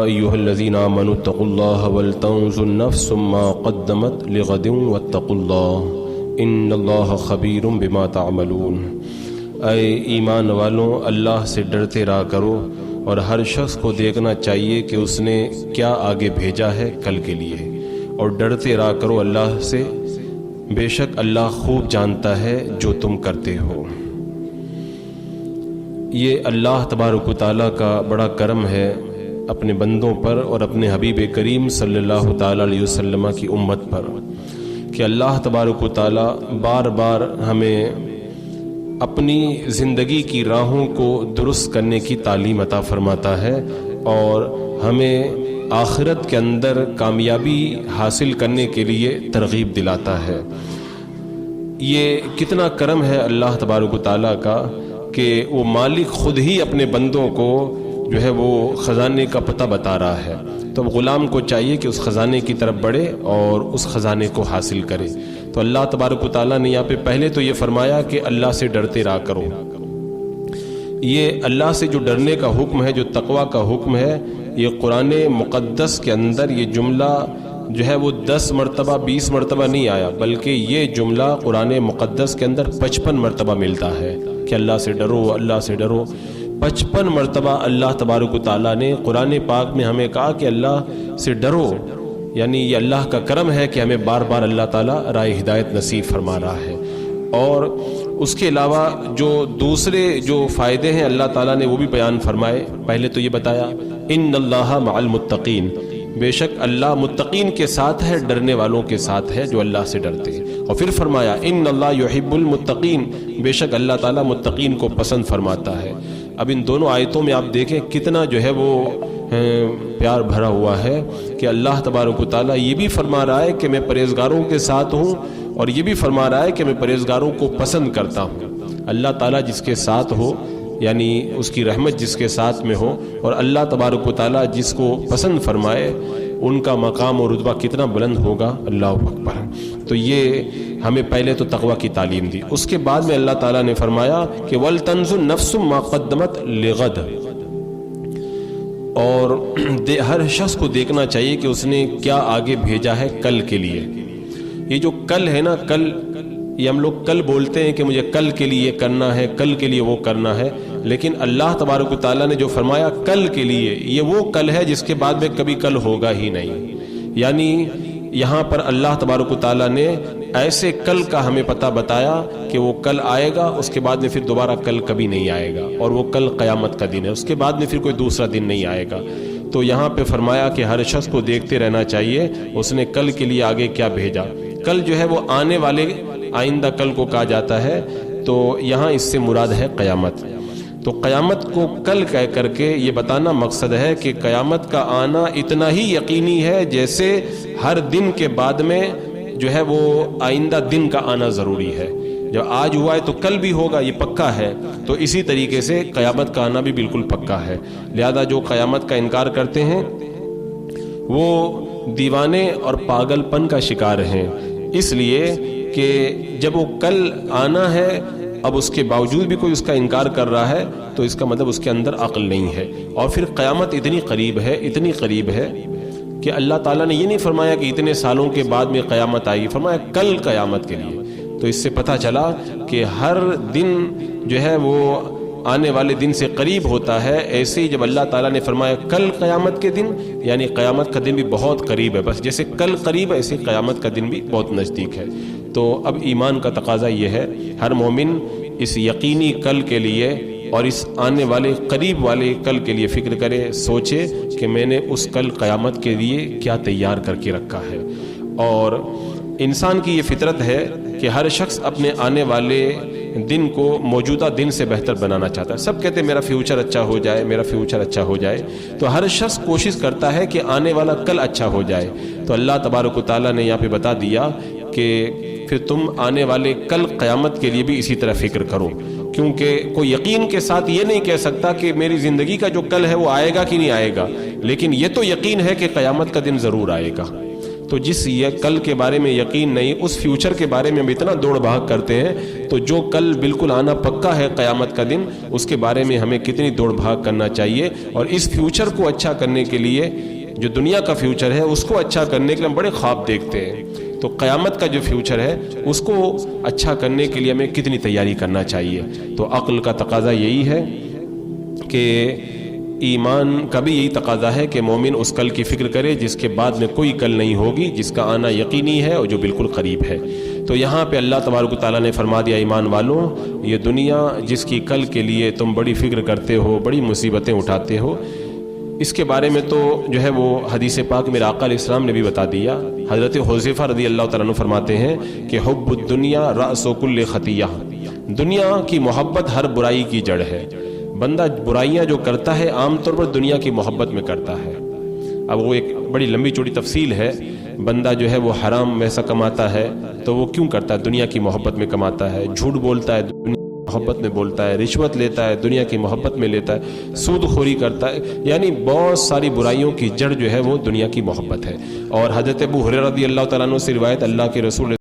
أيها الذين آمنوا اتقوا الله ولتنظر نفس ما قدمت لغد واتقوا الله إن الله خبير بما تعملون۔ اے ایمان والوں، اللہ سے ڈرتے رہا کرو اور ہر شخص کو دیکھنا چاہیے کہ اس نے کیا آگے بھیجا ہے کل کے لیے، اور ڈرتے رہا کرو اللہ سے، بے شک اللہ خوب جانتا ہے جو تم کرتے ہو۔ یہ اللہ تبارک و تعالیٰ کا بڑا کرم ہے اپنے بندوں پر اور اپنے حبیب کریم صلی اللہ تعالیٰ علیہ وسلم کی امت پر، کہ اللہ تبارک و تعالیٰ بار بار ہمیں اپنی زندگی کی راہوں کو درست کرنے کی تعلیم عطا فرماتا ہے اور ہمیں آخرت کے اندر کامیابی حاصل کرنے کے لیے ترغیب دلاتا ہے۔ یہ کتنا کرم ہے اللہ تبارک و تعالیٰ کا کہ وہ مالک خود ہی اپنے بندوں کو جو ہے وہ خزانے کا پتہ بتا رہا ہے، تو غلام کو چاہیے کہ اس خزانے کی طرف بڑھے اور اس خزانے کو حاصل کرے۔ تو اللہ تبارک و تعالیٰ نے یہاں پہ پہلے تو یہ فرمایا کہ اللہ سے ڈرتے رہا کرو۔ یہ اللہ سے جو ڈرنے کا حکم ہے، جو تقوی کا حکم ہے، یہ قرآن مقدس کے اندر یہ جملہ جو ہے وہ 10 مرتبہ 20 مرتبہ نہیں آیا، بلکہ یہ جملہ قرآن مقدس کے اندر 55 مرتبہ ملتا ہے کہ اللہ سے ڈرو، اللہ سے ڈرو۔ 55 مرتبہ اللہ تبارک و تعالیٰ نے قرآن پاک میں ہمیں کہا کہ اللہ سے ڈرو، یعنی یہ اللہ کا کرم ہے کہ ہمیں بار بار اللہ تعالیٰ راہ ہدایت نصیب فرما رہا ہے۔ اور اس کے علاوہ جو دوسرے جو فائدے ہیں اللہ تعالیٰ نے وہ بھی بیان فرمائے۔ پہلے تو یہ بتایا ان اللہ مع المتقین، بے شک اللہ متقین کے ساتھ ہے، ڈرنے والوں کے ساتھ ہے جو اللہ سے ڈرتے ہیں۔ اور پھر فرمایا ان اللہ یحب المتقین، بے شک اللہ تعالیٰ متقین کو پسند فرماتا ہے۔ اب ان دونوں آیتوں میں آپ دیکھیں کتنا جو ہے وہ پیار بھرا ہوا ہے کہ اللہ تبارک و تعالیٰ یہ بھی فرما رہا ہے کہ میں پرہیزگاروں کے ساتھ ہوں، اور یہ بھی فرما رہا ہے کہ میں پرہیزگاروں کو پسند کرتا ہوں۔ اللہ تعالیٰ جس کے ساتھ ہو، یعنی اس کی رحمت جس کے ساتھ میں ہو، اور اللہ تبارک و تعالیٰ جس کو پسند فرمائے، ان کا مقام اور رتبہ کتنا بلند ہوگا، اللہ اکبر۔ تو یہ ہمیں پہلے تو تقوی کی تعلیم دی، اس کے بعد میں اللہ تعالیٰ نے فرمایا کہ وَلْتَنْظُرْ نَفْسٌ مَا قَدَّمَتْ لِغَدٍ، اور ہر شخص کو دیکھنا چاہیے کہ اس نے کیا آگے بھیجا ہے کل کے لیے۔ یہ جو کل ہے نا، کل، یہ ہم لوگ کل بولتے ہیں کہ مجھے کل کے لیے یہ کرنا ہے، کل کے لیے وہ کرنا ہے، لیکن اللہ تبارک و تعالیٰ نے جو فرمایا کل کے لیے، یہ وہ کل ہے جس کے بعد میں کبھی کل ہوگا ہی نہیں۔ یعنی یہاں پر اللہ تبارک و تعالیٰ نے ایسے کل کا ہمیں پتہ بتایا کہ وہ کل آئے گا، اس کے بعد میں پھر دوبارہ کل کبھی نہیں آئے گا، اور وہ کل قیامت کا دن ہے، اس کے بعد میں پھر کوئی دوسرا دن نہیں آئے گا۔ تو یہاں پہ فرمایا کہ ہر شخص کو دیکھتے رہنا چاہیے اس نے کل کے لیے آگے کیا بھیجا۔ کل جو ہے وہ آنے والے آئندہ کل کو کہا جاتا ہے، تو یہاں اس سے مراد ہے قیامت۔ تو قیامت کو کل کہہ کر کے یہ بتانا مقصد ہے کہ قیامت کا آنا اتنا ہی یقینی ہے جیسے ہر دن کے بعد میں جو ہے وہ آئندہ دن کا آنا ضروری ہے۔ جب آج ہوا ہے تو کل بھی ہوگا، یہ پکا ہے، تو اسی طریقے سے قیامت کا آنا بھی بالکل پکا ہے۔ لہذا جو قیامت کا انکار کرتے ہیں وہ دیوانے اور پاگل پن کا شکار ہیں، اس لیے کہ جب وہ کل آنا ہے اب اس کے باوجود بھی کوئی اس کا انکار کر رہا ہے تو اس کا مطلب اس کے اندر عقل نہیں ہے۔ اور پھر قیامت اتنی قریب ہے، اتنی قریب ہے کہ اللہ تعالیٰ نے یہ نہیں فرمایا کہ اتنے سالوں کے بعد میں قیامت آئی، فرمایا کل قیامت کے لیے۔ تو اس سے پتہ چلا کہ ہر دن جو ہے وہ آنے والے دن سے قریب ہوتا ہے۔ ایسے ہی جب اللہ تعالیٰ نے فرمایا کل قیامت کے دن، یعنی قیامت کا دن بھی بہت قریب ہے، بس جیسے کل قریب ہے ایسے قیامت کا دن بھی بہت نزدیک ہے۔ تو اب ایمان کا تقاضا یہ ہے ہر مومن اس یقینی کل کے لیے اور اس آنے والے قریب والے کل کے لیے فکر کرے، سوچے کہ میں نے اس کل قیامت کے لیے کیا تیار کر کے رکھا ہے۔ اور انسان کی یہ فطرت ہے کہ ہر شخص اپنے آنے والے دن کو موجودہ دن سے بہتر بنانا چاہتا ہے۔ سب کہتے ہیں میرا فیوچر اچھا ہو جائے، میرا فیوچر اچھا ہو جائے، تو ہر شخص کوشش کرتا ہے کہ آنے والا کل اچھا ہو جائے۔ تو اللہ تبارک و تعالیٰ نے یہاں پہ بتا دیا کہ پھر تم آنے والے کل قیامت کے لیے بھی اسی طرح فکر کرو، کیونکہ کوئی یقین کے ساتھ یہ نہیں کہہ سکتا کہ میری زندگی کا جو کل ہے وہ آئے گا کہ نہیں آئے گا، لیکن یہ تو یقین ہے کہ قیامت کا دن ضرور آئے گا۔ تو جس یہ کل کے بارے میں یقین نہیں، اس فیوچر کے بارے میں ہم اتنا دوڑ بھاگ کرتے ہیں، تو جو کل بالکل آنا پکا ہے قیامت کا دن، اس کے بارے میں ہمیں کتنی دوڑ بھاگ کرنا چاہیے۔ اور اس فیوچر کو اچھا کرنے کے لیے، جو دنیا کا فیوچر ہے اس کو اچھا کرنے کے لیے ہم بڑے خواب دیکھتے ہیں، تو قیامت کا جو فیوچر ہے اس کو اچھا کرنے کے لیے ہمیں کتنی تیاری کرنا چاہیے۔ تو عقل کا تقاضا یہی ہے کہ ایمان کا بھی یہی تقاضا ہے کہ مومن اس کل کی فکر کرے جس کے بعد میں کوئی کل نہیں ہوگی، جس کا آنا یقینی ہے اور جو بالکل قریب ہے۔ تو یہاں پہ اللہ تبارک و تعالیٰ نے فرما دیا ایمان والوں، یہ دنیا جس کی کل کے لیے تم بڑی فکر کرتے ہو، بڑی مصیبتیں اٹھاتے ہو، اس کے بارے میں تو جو ہے وہ حدیث پاک میرے آقا علیہ السلام نے بھی بتا دیا۔ حضرت حذیفہ رضی اللہ تعالیٰ عنہ فرماتے ہیں کہ حب الدنیا رأس کل خطیہ، دنیا کی محبت ہر برائی کی جڑ ہے۔ بندہ برائیاں جو کرتا ہے عام طور پر دنیا کی محبت میں کرتا ہے۔ اب وہ ایک بڑی لمبی چوڑی تفصیل ہے، بندہ جو ہے وہ حرام ویسا کماتا ہے تو وہ کیوں کرتا ہے؟ دنیا کی محبت میں کماتا ہے، جھوٹ بولتا ہے دنیا کی محبت میں بولتا ہے، رشوت لیتا ہے دنیا کی محبت میں لیتا ہے، سود خوری کرتا ہے، یعنی بہت ساری برائیوں کی جڑ جو ہے وہ دنیا کی محبت ہے۔ اور حضرت ابو ہریرہ رضی اللہ تعالیٰ عنہ سے روایت، اللہ کے رسول